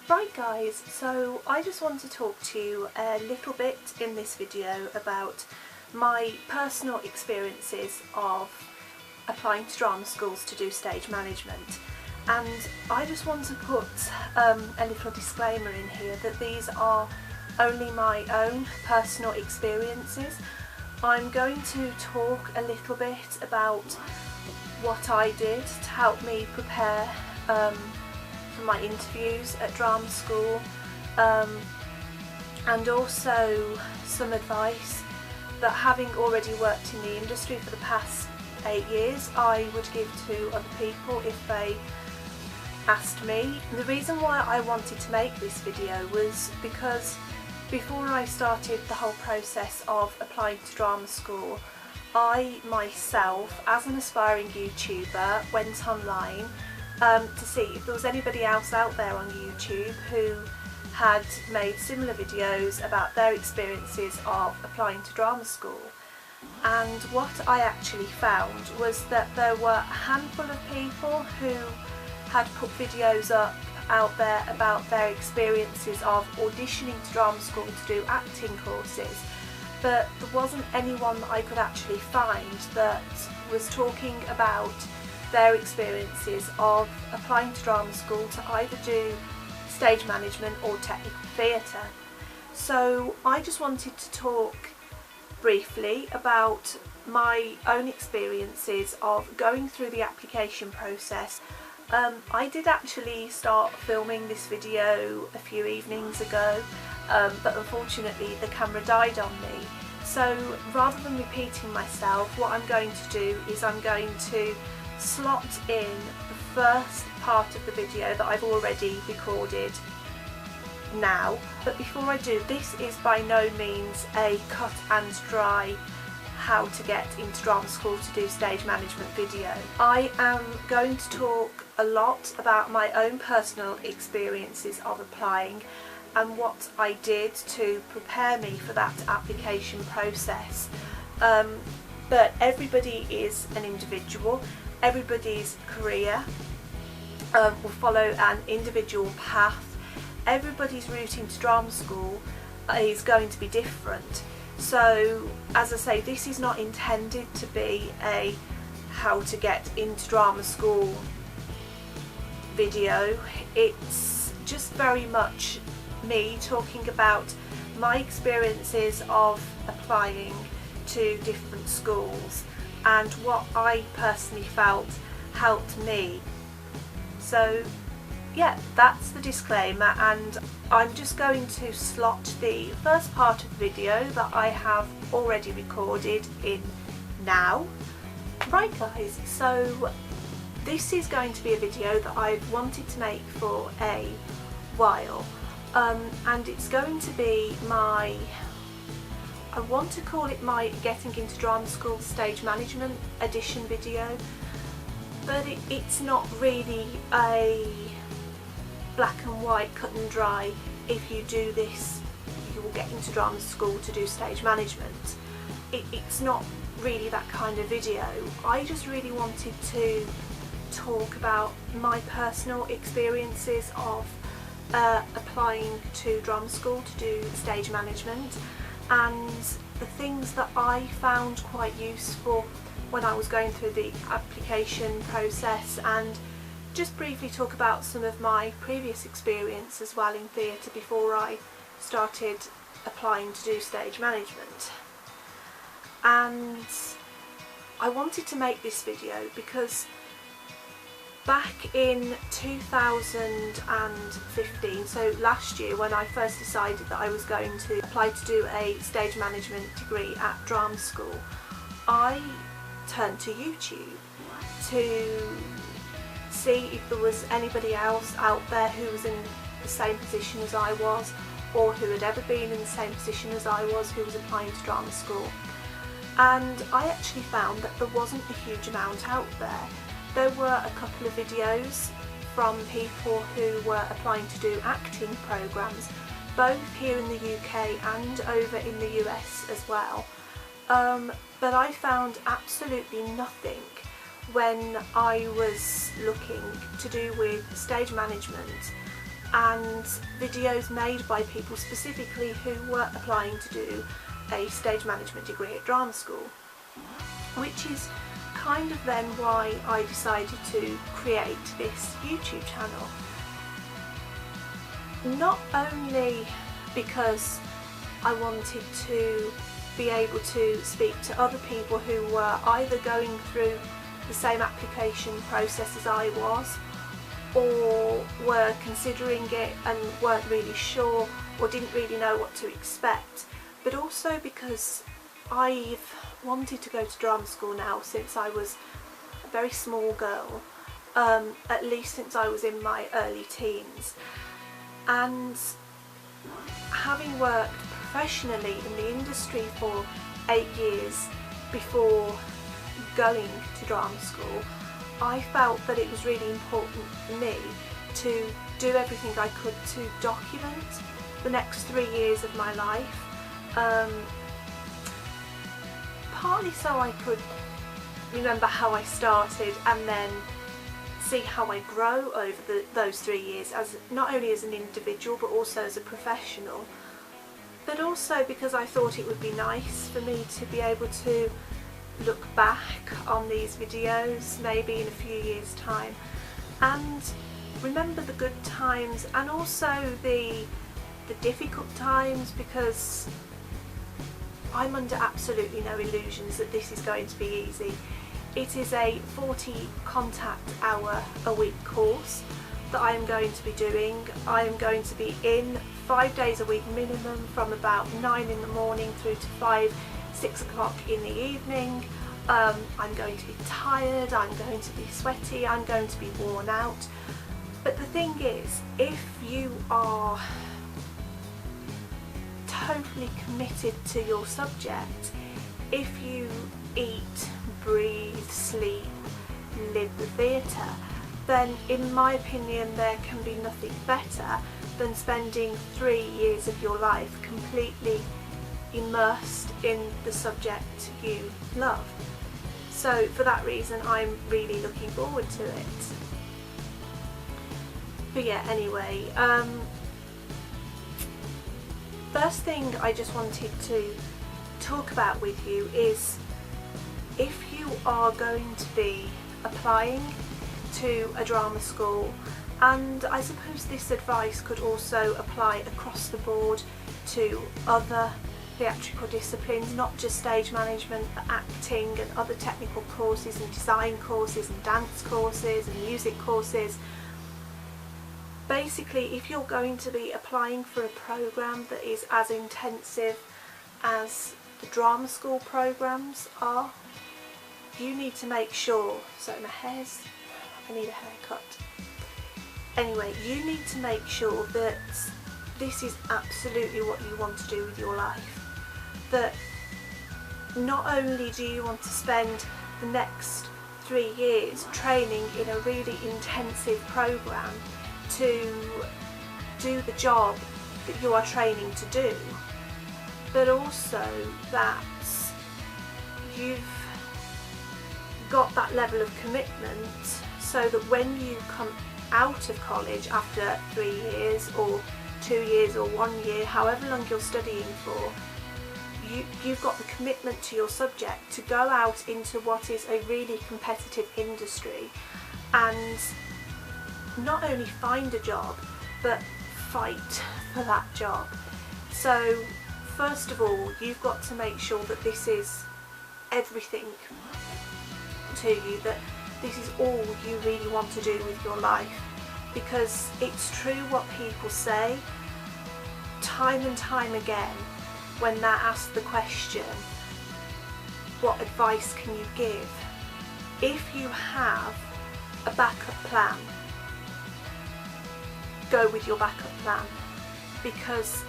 Right guys, so I just want to talk to you a little bit in this video about my personal experiences of applying to drama schools to do stage management. And I just want to put a little disclaimer in here that these are only my own personal experiences. I'm going to talk a little bit about what I did to help me prepare for my interviews at drama school, and also some advice that, having already worked in the industry for the past 8 years, I would give to other people if they asked me. The reason why I wanted to make this video was because before I started the whole process of applying to drama school, I myself, as an aspiring YouTuber, went online to see if there was anybody else out there on YouTube who had made similar videos about their experiences of applying to drama school. And what I actually found was that there were a handful of people who had put videos up out there about their experiences of auditioning to drama school to do acting courses, but there wasn't anyone that I could actually find that was talking about their experiences of applying to drama school to either do stage management or technical theatre. So I just wanted to talk briefly about my own experiences of going through the application process. I did actually start filming this video a few evenings ago, but unfortunately the camera died on me. So rather than repeating myself, what I'm going to do is I'm going to slot in the first part of the video that I've already recorded now. But before I do, this is by no means a cut and dry how to get into drama school to do stage management video. I am going to talk a lot about my own personal experiences of applying and what I did to prepare me for that application process. But everybody is an individual. Everybody's career will follow an individual path. Everybody's route into drama school is going to be different. So, as I say, this is not intended to be a how to get into drama school video. It's just very much me talking about my experiences of applying to different schools and what I personally felt helped me. So yeah, that's the disclaimer, and I'm just going to slot the first part of the video that I have already recorded in now. Right guys, so this is going to be a video that I've wanted to make for a while, and it's going to be my, I want to call it my Getting into Drama School Stage Management edition video, but it's not really a black and white, cut and dry, if you do this you will get into drama school to do stage management. It's not really that kind of video. I just really wanted to talk about my personal experiences of applying to drama school to do stage management, and the things that I found quite useful when I was going through the application process, and just briefly talk about some of my previous experience as well in theatre before I started applying to do stage management. And I wanted to make this video because back in 2015, so last year, when I first decided that I was going to apply to do a stage management degree at drama school, I turned to YouTube to see if there was anybody else out there who was in the same position as I was, or who had ever been in the same position as I was, who was applying to drama school. And I actually found that there wasn't a huge amount out there. There were a couple of videos from people who were applying to do acting programmes, both here in the UK and over in the US as well. But I found absolutely nothing when I was looking to do with stage management and videos made by people specifically who were applying to do a stage management degree at drama school, which is kind of then why I decided to create this YouTube channel. Not only because I wanted to be able to speak to other people who were either going through the same application process as I was, or were considering it and weren't really sure or didn't really know what to expect, but also because I've wanted to go to drama school now since I was a very small girl, at least since I was in my early teens. And having worked professionally in the industry for 8 years before going to drama school, I felt that it was really important for me to do everything I could to document the next 3 years of my life, partly so I could remember how I started and then see how I grow over those 3 years, as not only as an individual but also as a professional, but also because I thought it would be nice for me to be able to look back on these videos maybe in a few years' time and remember the good times and also the difficult times, because I'm under absolutely no illusions that this is going to be easy. It is a 40 contact hour a week course that I am going to be doing. I am going to be in 5 days a week minimum, from about 9 in the morning through to 6 o'clock in the evening. I'm going to be tired, I'm going to be sweaty, I'm going to be worn out. But the thing is, if you are totally committed to your subject, if you eat, breathe, sleep, live the theatre, then in my opinion there can be nothing better than spending 3 years of your life completely immersed in the subject you love. So for that reason I'm really looking forward to it. But yeah, anyway, first thing I just wanted to talk about with you is, if you are going to be applying to a drama school, and I suppose this advice could also apply across the board to other theatrical disciplines, not just stage management but acting and other technical courses and design courses and dance courses and music courses. Basically, if you're going to be applying for a programme that is as intensive as the drama school programmes are, you need to make sure, I need a haircut. Anyway, you need to make sure that this is absolutely what you want to do with your life. That not only do you want to spend the next 3 years training in a really intensive programme to do the job that you are training to do, but also that you've got that level of commitment so that when you come out of college after 3 years or 2 years or 1 year, however long you're studying for, you've got the commitment to your subject to go out into what is a really competitive industry and not only find a job but fight for that job. So first of all, you've got to make sure that this is everything to you, that this is all you really want to do with your life, because it's true what people say time and time again when they're asked the question, what advice can you give? If you have a backup plan, go with your backup plan, because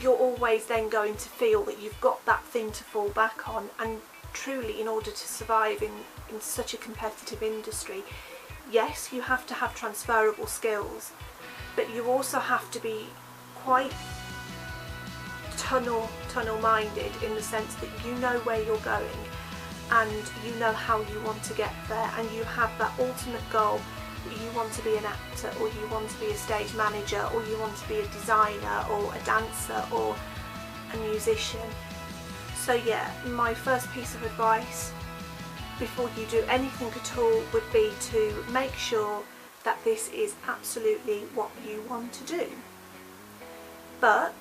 you're always then going to feel that you've got that thing to fall back on. And truly, in order to survive in such a competitive industry, yes, you have to have transferable skills, but you also have to be quite tunnel minded, in the sense that you know where you're going and you know how you want to get there, and you have that ultimate goal you want to be an actor, or you want to be a stage manager, or you want to be a designer or a dancer or a musician. So yeah, my first piece of advice before you do anything at all would be to make sure that this is absolutely what you want to do. But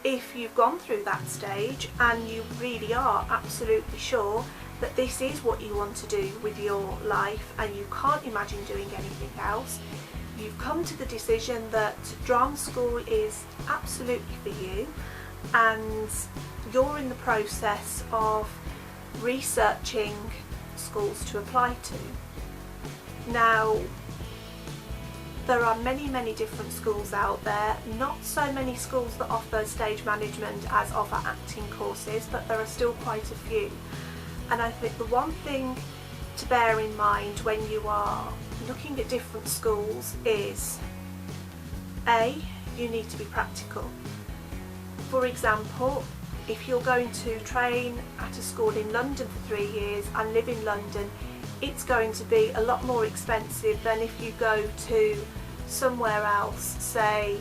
if you've gone through that stage and you really are absolutely sure that this is what you want to do with your life and you can't imagine doing anything else, you've come to the decision that drama school is absolutely for you, and you're in the process of researching schools to apply to. Now, there are many different schools out there, not so many schools that offer stage management as offer acting courses, but there are still quite a few. And I think the one thing to bear in mind when you are looking at different schools is A, you need to be practical. For example, if you're going to train at a school in London for 3 years and live in London, it's going to be a lot more expensive than if you go to somewhere else, say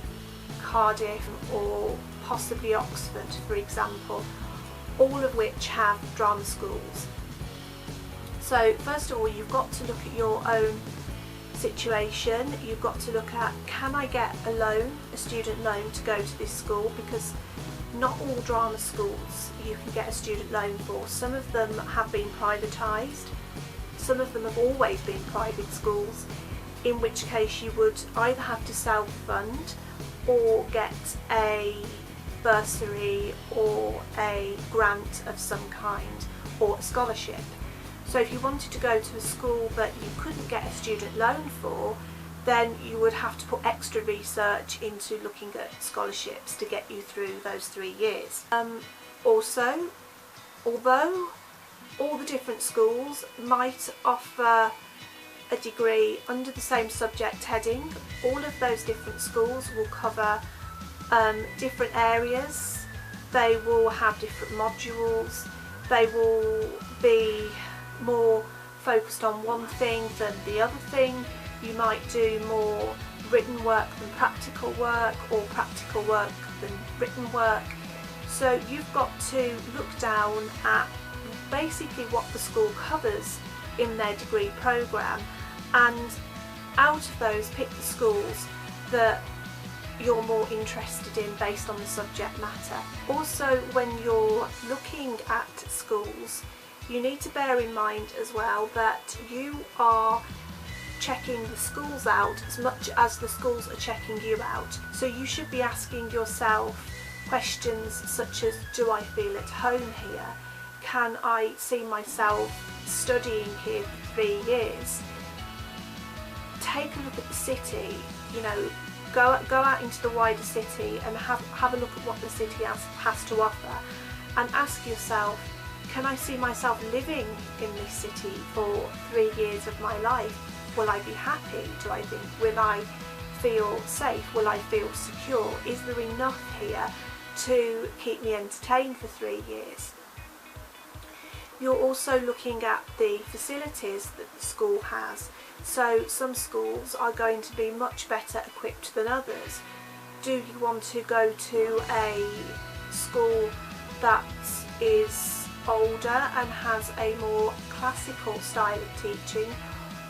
Cardiff or possibly Oxford, for example, all of which have drama schools. So first of all, you've got to look at your own situation. You've got to look at, can I get a loan, a student loan, to go to this school? Because not all drama schools you can get a student loan for. Some of them have been privatised, some of them have always been private schools, in which case you would either have to self-fund or get a bursary or a grant of some kind, or a scholarship. So if you wanted to go to a school that you couldn't get a student loan for, then you would have to put extra research into looking at scholarships to get you through those 3 years. Also, although all the different schools might offer a degree under the same subject heading, all of those different schools will cover different areas. They will have different modules. They will be more focused on one thing than the other thing. You might do more written work than practical work, or practical work than written work. So you've got to look down at basically what the school covers in their degree programme, and out of those pick the schools that you're more interested in based on the subject matter. Also, when you're looking at schools, you need to bear in mind as well that you are checking the schools out as much as the schools are checking you out. So you should be asking yourself questions such as, do I feel at home here? Can I see myself studying here for 3 years? Take a look at the city, you know, go out into the wider city and have a look at what the city has to offer, and ask yourself, can I see myself living in this city for 3 years of my life? Will I be happy? Do I think, will I feel safe? Will I feel secure? Is there enough here to keep me entertained for 3 years? You're also looking at the facilities that the school has. So some schools are going to be much better equipped than others. Do you want to go to a school that is older and has a more classical style of teaching,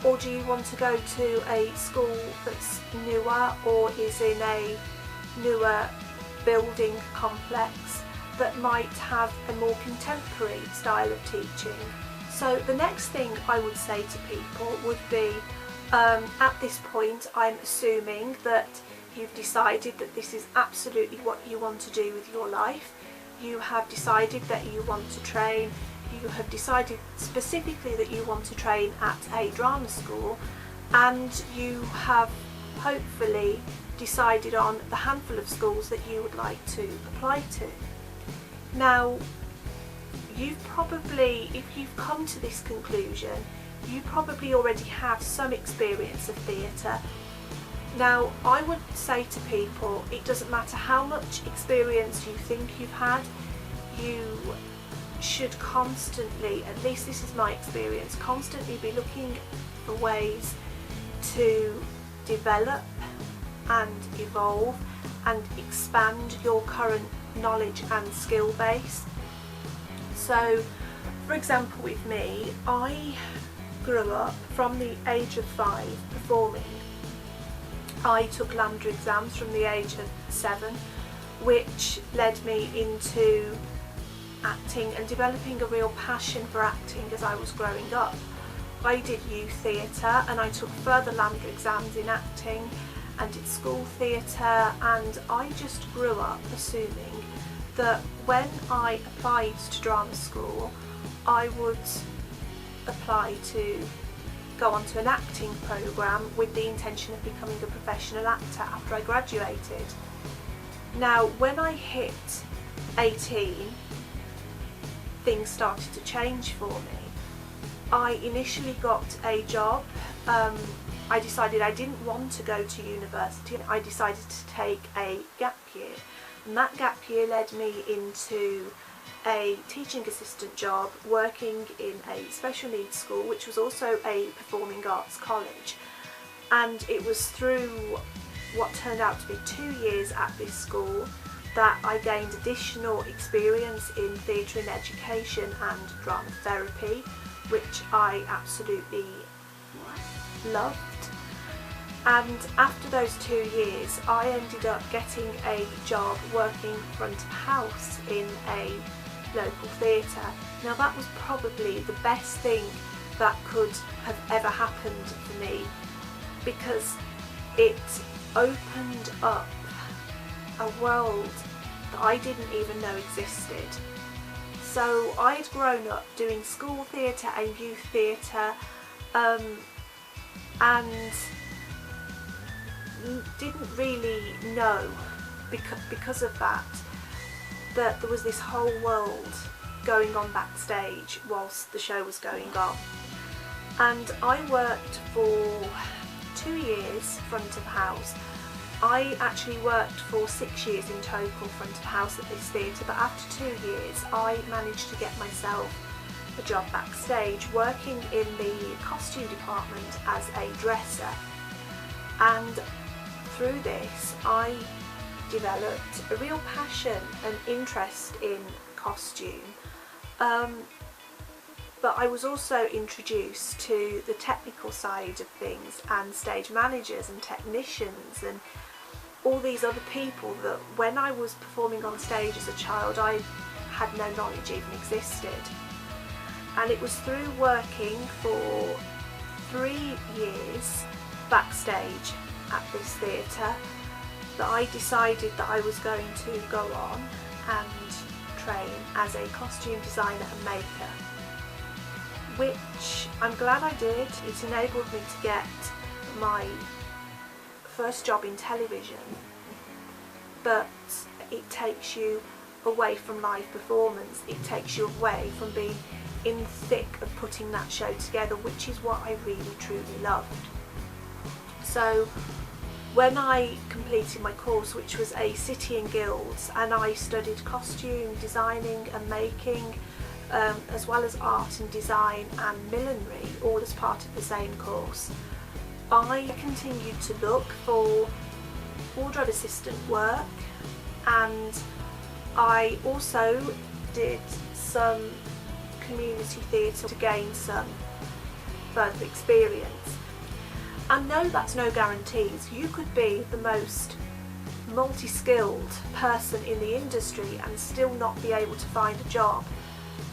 or do you want to go to a school that's newer or is in a newer building complex that might have a more contemporary style of teaching? So the next thing I would say to people would be, at this point I'm assuming that you've decided that this is absolutely what you want to do with your life. You have decided that you want to train. You have decided specifically that you want to train at a drama school, and you have hopefully decided on the handful of schools that you would like to apply to. Now, you've probably, if you've come to this conclusion, you probably already have some experience of theatre. Now, I would say to people, it doesn't matter how much experience you think you've had, you should constantly, at least this is my experience, constantly be looking for ways to develop and evolve and expand your current knowledge and skill base. So for example, with me, I grew up from the age of 5 performing. I took LAMDA exams from the age of 7, which led me into acting and developing a real passion for acting as I was growing up. I did youth theatre and I took further LAMDA exams in acting and did school theatre, and I just grew up assuming that when I applied to drama school I would apply to go onto an acting programme with the intention of becoming a professional actor after I graduated. Now when I hit 18, things started to change for me. I initially got a job. I decided I didn't want to go to university. I decided to take a gap year, and that gap year led me into a teaching assistant job working in a special needs school, which was also a performing arts college. And it was through what turned out to be 2 years at this school that I gained additional experience in theatre and education and drama therapy, which I absolutely loved. And after those 2 years I ended up getting a job working front of house in a local theatre. Now that was probably the best thing that could have ever happened for me, because it opened up a world that I didn't even know existed. So I'd grown up doing school theatre and youth theatre, and didn't really know because of that there was this whole world going on backstage whilst the show was going on. And I worked for 2 years front of house. I actually worked for 6 years in total front of house at this theatre, but after 2 years I managed to get myself a job backstage working in the costume department as a dresser. And through this I developed a real passion and interest in costume, but I was also introduced to the technical side of things and stage managers and technicians and all these other people that when I was performing on stage as a child I had no knowledge even existed. And it was through working for 3 years backstage at this theatre that I decided that I was going to go on and train as a costume designer and maker, which I'm glad I did. It enabled me to get my first job in television, but it takes you away from live performance. It takes you away from being in the thick of putting that show together, which is what I really truly loved. So when I completed my course, which was a City and Guilds, and I studied costume designing and making, as well as art and design and millinery, all as part of the same course, I continued to look for wardrobe assistant work, and I also did some community theatre to gain some further experience. And no, that's no guarantees. You could be the most multi-skilled person in the industry and still not be able to find a job.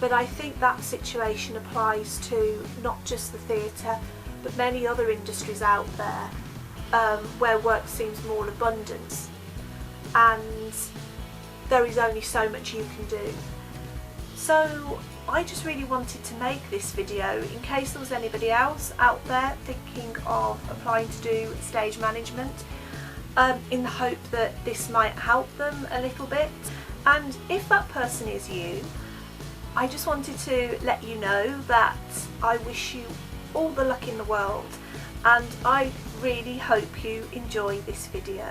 But I think that situation applies to not just the theatre, but many other industries out there where work seems more abundant, and there is only so much you can do. So I just really wanted to make this video in case there was anybody else out there thinking of applying to do stage management, in the hope that this might help them a little bit. And if that person is you, I just wanted to let you know that I wish you all the luck in the world, and I really hope you enjoy this video.